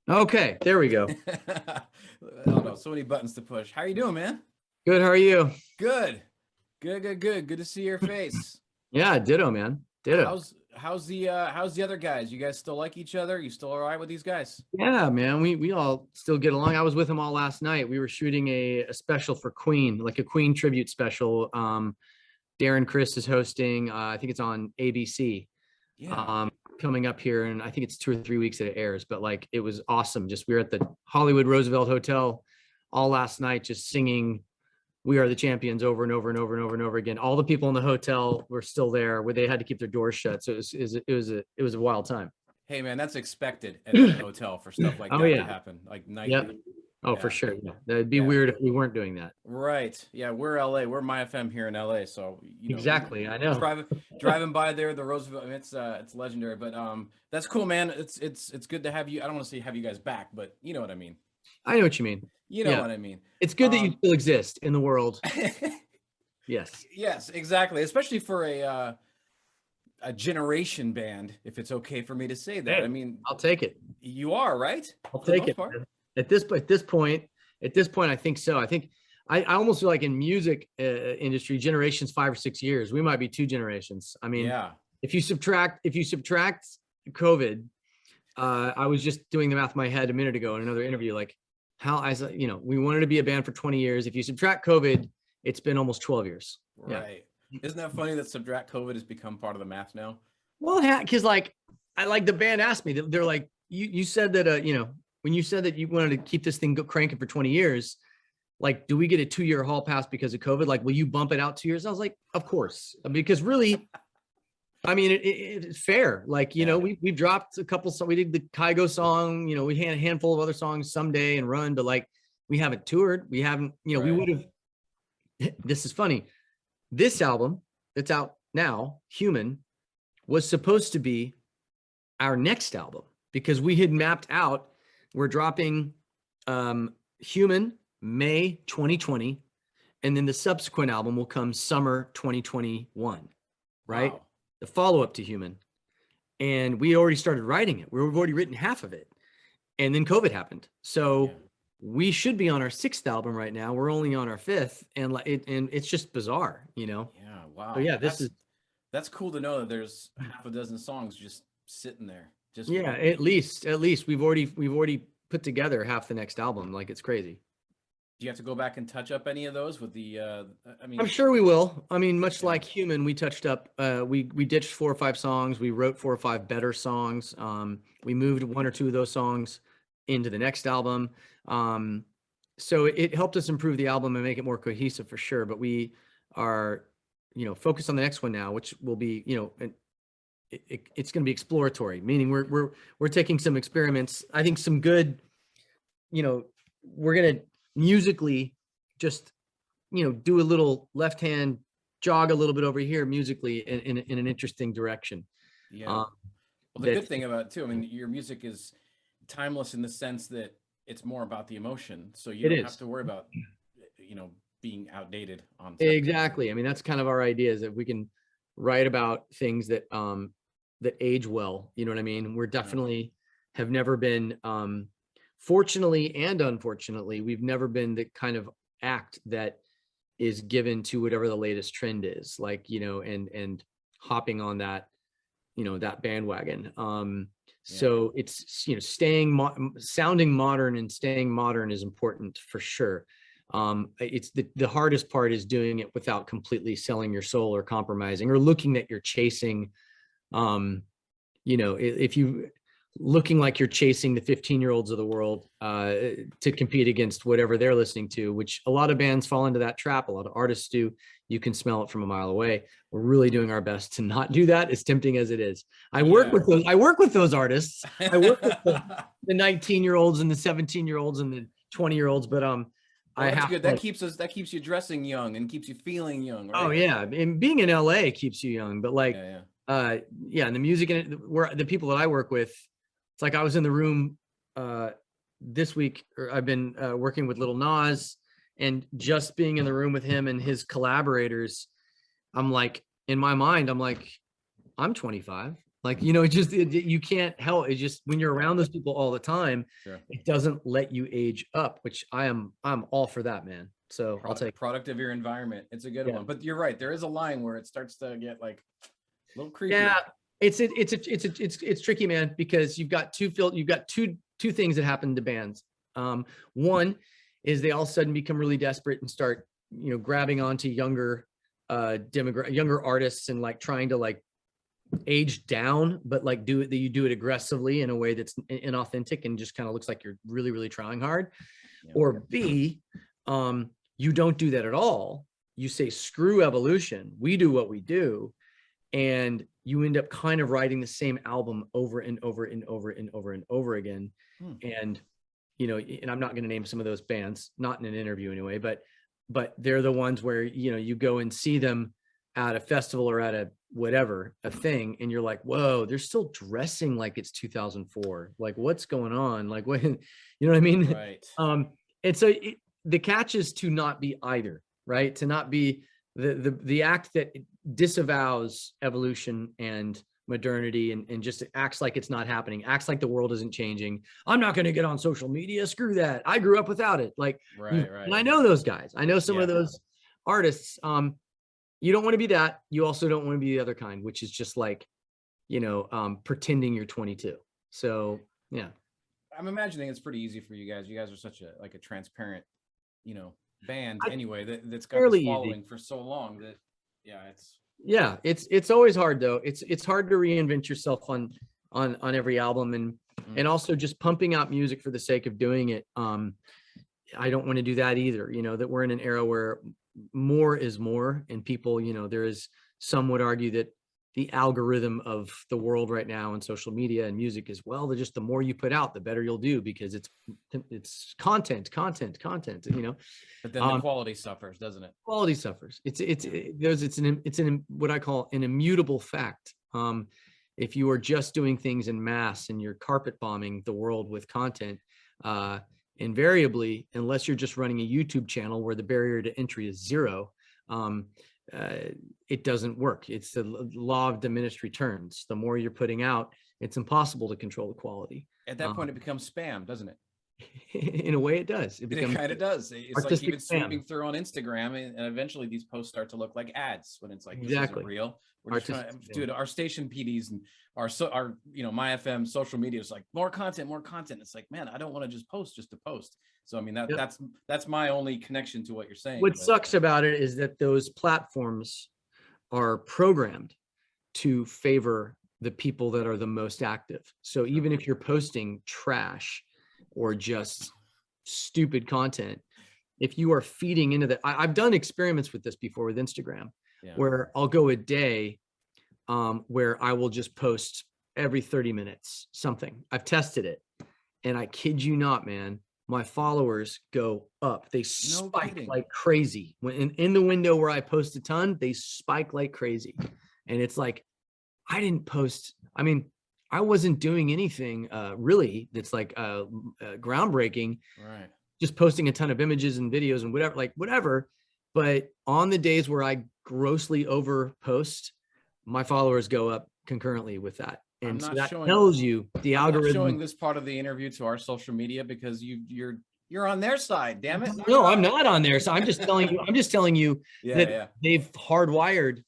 Okay, there we go. I don't know, so many buttons to push. How are you doing, man? Good. How are you? Good. Good to see your face. Yeah, ditto, man. Ditto. How's the other guys? You guys still like each other? You still all right with these guys? Yeah, man. We all still get along. I was with them all last night. We were shooting a special for Queen, like a Queen tribute special. Darren Chris is hosting. I think it's on ABC. Yeah. Um, Coming up here, and I think it's 2 or 3 weeks that it airs. But like, it was awesome. Just we were at the Hollywood Roosevelt Hotel all last night, just singing "We Are the Champions" over and over and over and over and over again. All the people in the hotel were still there, where they had to keep their doors shut. So it was a wild time. Hey, man, that's expected at any hotel for stuff like Oh that to yeah, happen, like yep. nightly. Oh, for Yeah. sure. Yeah. That'd be Yeah. weird if we weren't doing that. Right. Yeah, we're LA. We're MyFM here in LA, so Exactly. I know. driving by there, the Roosevelt. I mean, it's legendary. But that's cool, man. It's good to have you. I don't want to say have you guys back, but you know what I mean. I know what you mean. You know Yeah. what I mean. It's good that you still exist in the world. Yes. Yes, exactly. Especially for a generation band, if it's okay for me to say that. Hey, I mean, I'll take it. you are, right? I'll For the take most it. part. At this point, I think so. I think I almost feel like in music industry, generations 5 or 6 years, we might be two generations. I mean, Yeah. if you subtract COVID, I was just doing the math in my head a minute ago in another interview, like how I said, we wanted to be a band for 20 years. If you subtract COVID, it's been almost 12 years. Yeah. Right. Isn't that funny that subtract COVID has become part of the math now? Well, because like the band asked me, they're like, you said that when you said that you wanted to keep this thing cranking for 20 years, like, do we get a 2-year hall pass because of COVID? Like, will you bump it out 2 years? I was like, of course, because really, I mean, it's fair. Like, Yeah. we've dropped a couple. So we did the Kygo song. We had a handful of other songs, Someday and Run, but like, we haven't toured. We haven't. We Right. would have. This is funny. This album that's out now, Human, was supposed to be our next album because we had mapped out. We're dropping Human May 2020, and then the subsequent album will come summer 2021, right? Wow. The follow-up to Human. And we already started writing it. We've already written half of it. And then COVID happened. So Yeah. we should be on our 6th album right now. We're only on our 5th. And it's just bizarre, Yeah. Wow. So yeah, that's cool to know that there's half a dozen songs just sitting there. Just yeah, waiting. at least we've already put together half the next album. Like, it's crazy. Do you have to go back and touch up any of those with the I mean, I'm sure we will. I mean, much like Human, we touched up, we ditched 4 or 5 songs. We wrote 4 or 5 better songs. We moved 1 or 2 of those songs into the next album. So it helped us improve the album and make it more cohesive for sure. But we are, focused on the next one now, which will be, it's going to be exploratory, meaning we're taking some experiments. I think some good, we're going to musically just, do a little left hand jog a little bit over here musically in an interesting direction. yeah. Well, the good thing about it too, I mean, your music is timeless in the sense that it's more about the emotion. So you don't have to worry about, being outdated on something. Exactly. I mean, that's kind of our idea, is that we can write about things that age well. You know what I mean? We're definitely have never been, fortunately and unfortunately, we've never been the kind of act that is given to whatever the latest trend is, like, and hopping on that, that bandwagon. So it's, sounding modern and staying modern is important for sure. It's the hardest part is doing it without completely selling your soul or compromising or looking that you're chasing, if you looking like you're chasing the 15-year-olds of the world to compete against whatever they're listening to, which a lot of bands fall into that trap. A lot of artists do. You can smell it from a mile away. We're really doing our best to not do that, as tempting as it is. I work with those artists. I work with the 19-year-olds and the 17-year-olds and the 20-year-olds, but that's good. That keeps you dressing young and keeps you feeling young, right? Oh yeah, and being in LA keeps you young, but like and the music and where the people that I work with, it's like I was in the room this week, or I've been working with Little Nas, and just being in the room with him and his collaborators, I'm like, in my mind, I'm like, I'm 25. Like, you know, you can't help. It's just when you're around those people all the time, Sure. it doesn't let you age up, which I'm all for that, man. So I'll take product of your environment. It's a good one, but you're right. There is a line where it starts to get like a little creepy. Yeah, it's tricky, man, because you've got two things that happen to bands. One is they all of a sudden become really desperate and start, you know, grabbing onto younger younger artists and like trying to like age down, but like do it aggressively in a way that's inauthentic and just kind of looks like you're really, really trying hard. Yeah. Or B, you don't do that at all. You say, screw evolution. We do what we do. And you end up kind of writing the same album over and over and over and over and over again. And, you know, and I'm not going to name some of those bands, not in an interview anyway, but they're the ones where, you know, you go and see them at a festival or at a whatever, a thing, and you're like, whoa, they're still dressing like it's 2004. Like, what's going on? Like, what, you know what I mean? Right. And so the catch is to not be either, right? To not be the act that disavows evolution and modernity and just acts like it's not happening, acts like the world isn't changing. I'm not going to get on social media. Screw that. I grew up without it. Like, right. And I know those guys. I know some of those artists. You don't want to be that. You also don't want to be the other kind, which is just like, you know, pretending you're 22. So, yeah. I'm imagining it's pretty easy for you guys. You guys are such a transparent, you know, band anyway, that's got this following for so long that, it's always hard though. It's hard to reinvent yourself on every album and also just pumping out music for the sake of doing it. I don't want to do that either. You know, that we're in an era where more is more, and people, you know, there is, some would argue that the algorithm of the world right now and social media and music is, well, just the more you put out, the better you'll do, because it's content, you know. But then the quality suffers, doesn't it? Quality suffers. It's an what I call an immutable fact. If you are just doing things in mass and you're carpet bombing the world with content, invariably, unless you're just running a YouTube channel where the barrier to entry is 0, it doesn't work. It's the law of diminished returns. The more you're putting out, it's impossible to control the quality. At that point, it becomes spam, doesn't it? In a way, it does. It kind of does. It's like even sweeping through on Instagram, and eventually these posts start to look like ads when it's like, this isn't real. We're just trying to, dude, our station PDs and our you know, MyFM social media is like more content. It's like, man, I don't want to just to post. So I mean, that's my only connection to what you're saying. What sucks about it is that those platforms are programmed to favor the people that are the most active. So even if you're posting trash or just stupid content, if you are feeding into that, I've done experiments with this before with Instagram, where I'll go a day where I will just post every 30 minutes something. I've tested it, and I kid you not, man, my followers go up. They spike like crazy. When in the window where I post a ton, they spike like crazy. And it's like, I didn't post, I mean, I wasn't doing anything really that's like groundbreaking. Right. Just posting a ton of images and videos and whatever. But on the days where I grossly over post, my followers go up concurrently with that. And so that tells you the algorithm. I'm not showing this part of the interview to our social media because you're on their side. Damn it! No, I'm not on there. So I'm just telling you. I'm just telling you that they've hardwired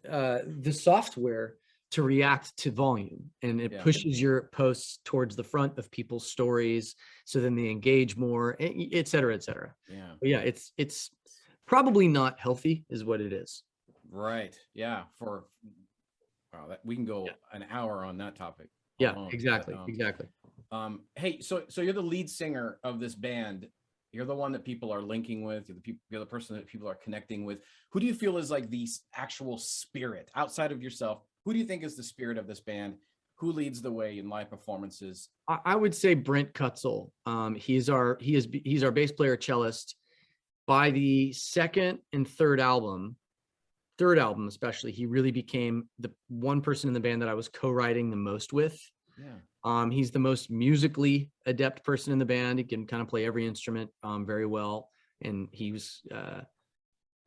the software to react to volume, and it pushes your posts towards the front of people's stories, so then they engage more, et cetera, et cetera. But it's probably not healthy, is what it is. Right. Yeah. Wow, we can go an hour on that topic. Yeah, exactly. Exactly. Hey, so you're the lead singer of this band. You're the one that people are linking with. You're the person that people are connecting with. Who do you feel is like the actual spirit outside of yourself? Who do you think is the spirit of this band? Who leads the way in live performances? I would say Brent Cutzell. He's our bass player, cellist. By the second and third album especially, he really became the one person in the band that I was co-writing the most with. He's the most musically adept person in the band. He can kind of play every instrument very well. And he was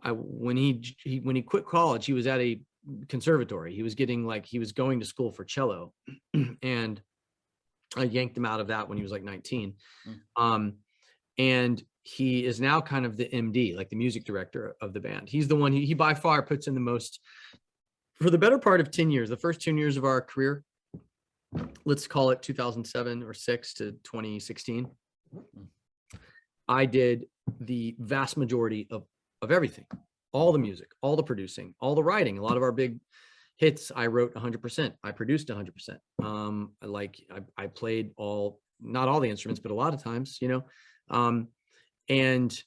when he quit college, he was at a conservatory. He was going to school for cello, and I yanked him out of that when he was like 19. And he is now kind of the MD, like the music director of the band. He's the one, he by far puts in the most for the better part of 10 years, the first 10 years of our career. Let's call it 2007 or 6 to 2016. I did the vast majority of everything, all the music, all the producing, all the writing. A lot of our big hits, I wrote 100%. I produced 100%. I played not all the instruments, but a lot of times, and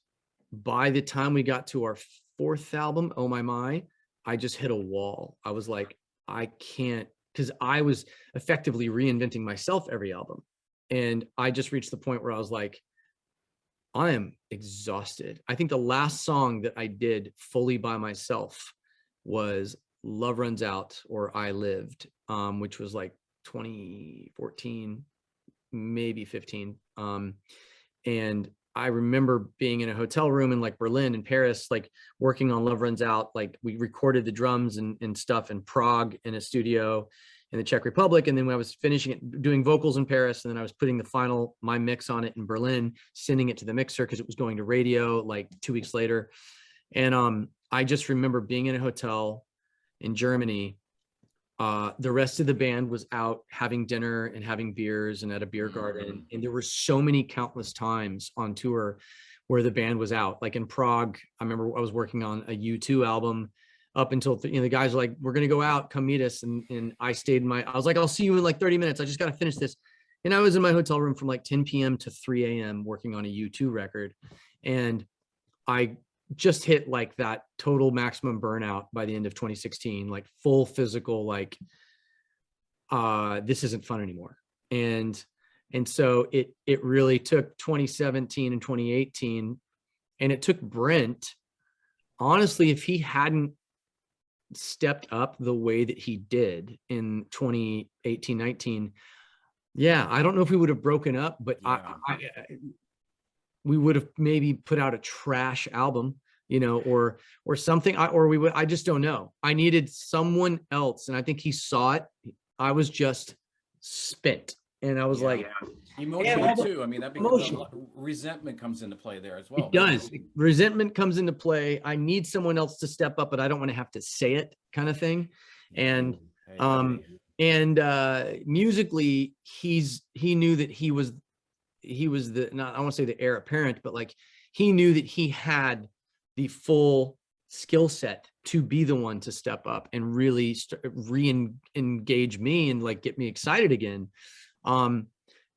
by the time we got to our 4th album, Oh My, I just hit a wall. I was like, I can't, because I was effectively reinventing myself every album. And I just reached the point where I was like, I am exhausted. I think the last song that I did fully by myself was Love Runs Out, or I Lived, which was like 2014, maybe 15. And I remember being in a hotel room in like Berlin and Paris, like working on Love Runs Out. Like we recorded the drums and stuff in Prague in a studio in the Czech Republic. And then when I was finishing it, doing vocals in Paris, and then I was putting my mix on it in Berlin, sending it to the mixer because it was going to radio like 2 weeks later. And I just remember being in a hotel in Germany. The rest of the band was out having dinner and having beers and at a beer garden. And there were so many countless times on tour where the band was out. Like in Prague, I remember I was working on a U2 album up until, the guys were like, we're going to go out, come meet us. And I stayed I was like, I'll see you in like 30 minutes. I just got to finish this. And I was in my hotel room from like 10 p.m. to 3 a.m. working on a U2 record. And I just hit like that total maximum burnout by the end of 2016, like full physical, like, this isn't fun anymore. And so it really took 2017 and 2018, and it took Brent, honestly, if he hadn't stepped up the way that he did in 2018, 19, I don't know if we would have broken up, but we would have maybe put out a trash album, or something, I just don't know. I needed someone else. And I think he saw it. I was just spent. And I was like, emotional too. I mean, that becomes resentment comes into play there as well. It does. Resentment comes into play. I need someone else to step up, but I don't want to have to say it, kind of thing. And, musically, he knew that he was the, not, I won't say the heir apparent, but like he knew that he had the full skill set to be the one to step up and really re-engage me and like get me excited again. And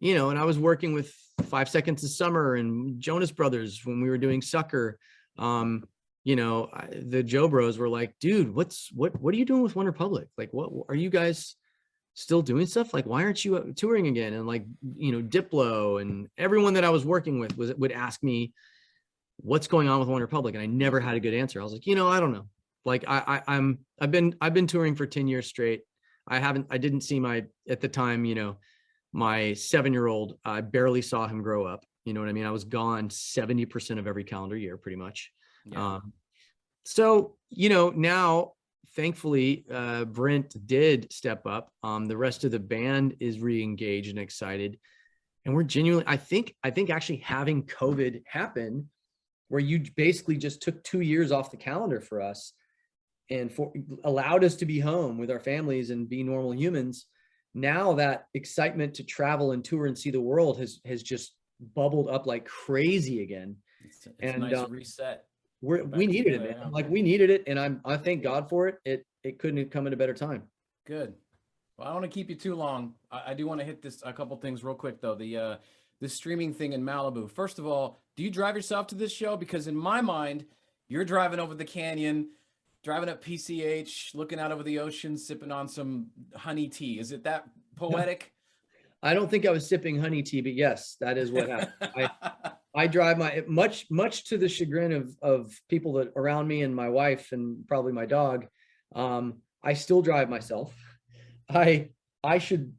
I was working with 5 Seconds of Summer and Jonas Brothers when we were doing Sucker. The Joe Bros were like, dude, what are you doing with OneRepublic? Like, what are you guys still doing stuff? Like, why aren't you touring again? And like, Diplo and everyone that I was working with would ask me what's going on with OneRepublic, and I never had a good answer. I was like, I don't know. Like I've been touring for 10 years straight. I didn't see at the time, my 7-year-old, I barely saw him grow up. You know what I mean? I was gone 70% of every calendar year, pretty much. Yeah. So, now thankfully, Brent did step up. The rest of the band is re-engaged and excited. And we're genuinely, I think actually having COVID happen, where you basically just took 2 years off the calendar for us and allowed us to be home with our families and be normal humans. Now that excitement to travel and tour and see the world has just bubbled up like crazy again. It's a nice reset. We needed it, man. Like we needed it, and I thank God for it. It couldn't have come at a better time. Good. Well, I don't want to keep you too long. I do want to hit a couple things real quick though. The streaming thing in Malibu. First of all, do you drive yourself to this show? Because in my mind, you're driving over the canyon, driving up PCH, looking out over the ocean, sipping on some honey tea. Is it that poetic? I don't think I was sipping honey tea, but yes, that is what happened. I drive much to the chagrin of people that around me and my wife and probably my dog. I still drive myself. I should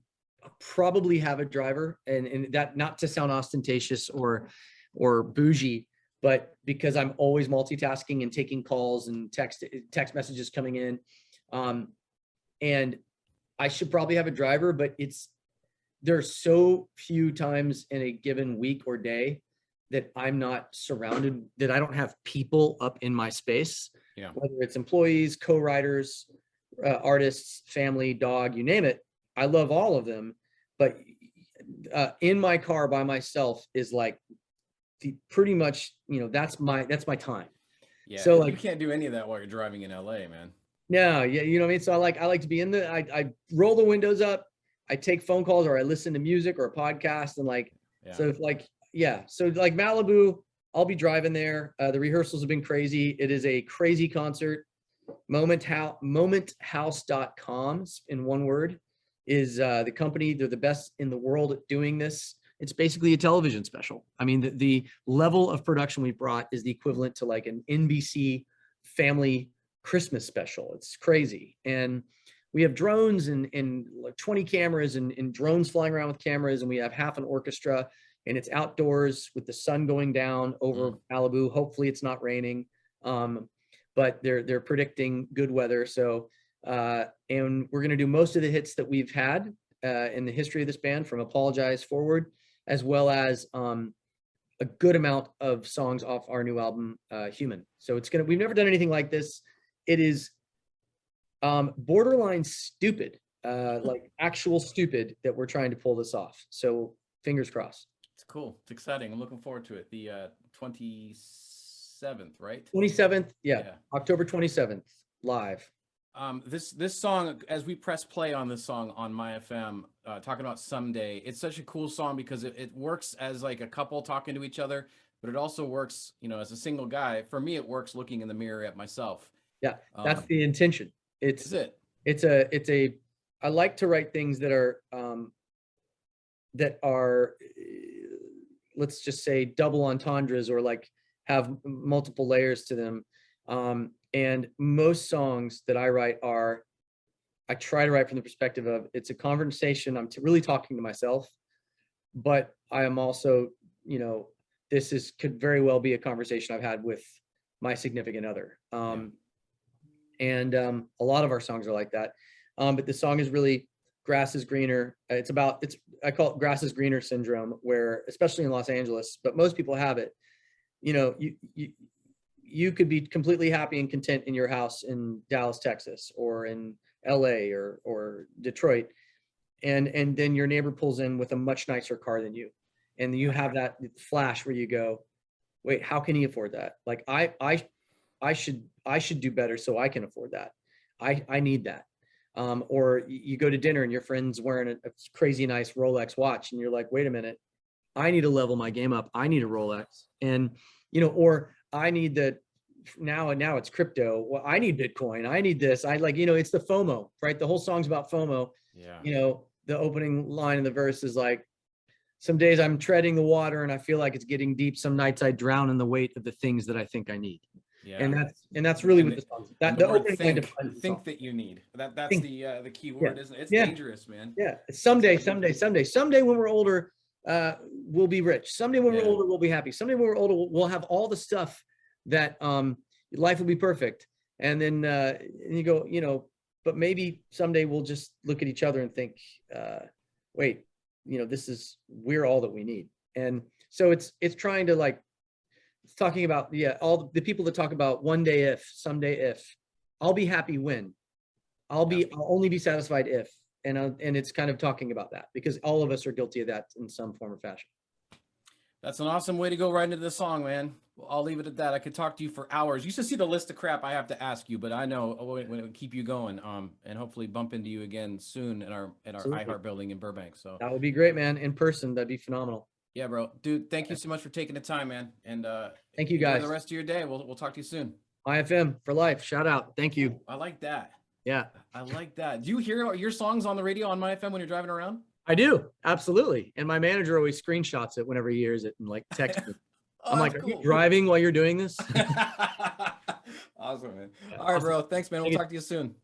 probably have a driver, and that, not to sound ostentatious or bougie, but because I'm always multitasking and taking calls and text messages coming in. And I should probably have a driver, but there's so few times in a given week or day that I'm not surrounded, that I don't have people up in my space, whether it's employees, co-writers, artists, family, dog, you name it. I love all of them, but in my car by myself is like pretty much, that's my time. Yeah. So like, you can't do any of that while you're driving in LA, man. No, yeah, you know what I mean? So I like to be I roll the windows up, I take phone calls, or I listen to music or a podcast, and so like Malibu, I'll be driving there. The rehearsals have been crazy. It is a crazy concert. Momenthouse.com in one word is the company. They're the best in the world at doing this. It's basically a television special. I mean, the level of production we brought is the equivalent to like an NBC family Christmas special. It's crazy. And we have drones and like 20 cameras and drones flying around with cameras, and we have half an orchestra, and it's outdoors with the sun going down over Malibu. Hopefully it's not raining. But they're predicting good weather. So and we're going to do most of the hits that we've had in the history of this band from Apologize forward, as well as a good amount of songs off our new album, Human. So we've never done anything like this. It is borderline stupid, like actual stupid, that we're trying to pull this off. So fingers crossed. It's cool. It's exciting. I'm looking forward to it. The 27th, right? 27th. Yeah. October 27th, live. This song, as we press play on this song on MyFM, talking about Someday, it's such a cool song because it works as like a couple talking to each other, but it also works, as a single guy. For me, it works looking in the mirror at myself. Yeah, that's the intention. I like to write things that are let's just say double entendres, or like have multiple layers to them. And most songs that I write I try to write from the perspective of, it's a conversation. I'm really talking to myself, but I am also, could very well be a conversation I've had with my significant other. And a lot of our songs are like that. But the song is really Grass is Greener. I call it Grass is Greener syndrome, where, especially in Los Angeles, but most people have it. You could be completely happy and content in your house in Dallas, Texas, or in LA or Detroit. And then your neighbor pulls in with a much nicer car than you. And you have that flash where you go, wait, how can he afford that? Like I should do better so I can afford that. I need that. Or you go to dinner and your friend's wearing a crazy nice Rolex watch, and you're like, wait a minute, I need to level my game up. I need a Rolex. And, or I need now it's crypto. Well, I need Bitcoin. I need this. It's the FOMO, right? The whole song's about FOMO. Yeah. The opening line in the verse is like, some days I'm treading the water and I feel like it's getting deep. Some nights I drown in the weight of the things that I think I need. Yeah. And that's really what the song is. The opening think that you need. That's the key word, isn't it? It's dangerous, man. Yeah. Someday when we're older, we'll be rich. Someday when we're older, we'll be happy. Someday when we're older, we'll have all the stuff that life will be perfect. And then and you go, but maybe someday we'll just look at each other and think, wait, we're all that we need. And so it's trying to it's talking about, all the people that talk about one day if, someday if. I'll be happy when. I'll only be satisfied if. And it's kind of talking about that, because all of us are guilty of that in some form or fashion. That's an awesome way to go right into the song, man. Well, I'll leave it at that. I could talk to you for hours. You should see the list of crap I have to ask you, but I know it'll keep you going. And hopefully bump into you again soon at our iHeart building in Burbank. So that would be great, man. In person, that'd be phenomenal. Yeah, bro. Dude, thank you so much for taking the time, man. And thank you guys. For the rest of your day. We'll talk to you soon. MyFM for life. Shout out. Thank you. I like that. Yeah. I like that. Do you hear your songs on the radio on MyFM when you're driving around? I do. Absolutely. And my manager always screenshots it whenever he hears it and texts me. I'm like, cool. Are you driving while you're doing this? Awesome, man. All right, bro. Thanks, man. We'll talk to you soon.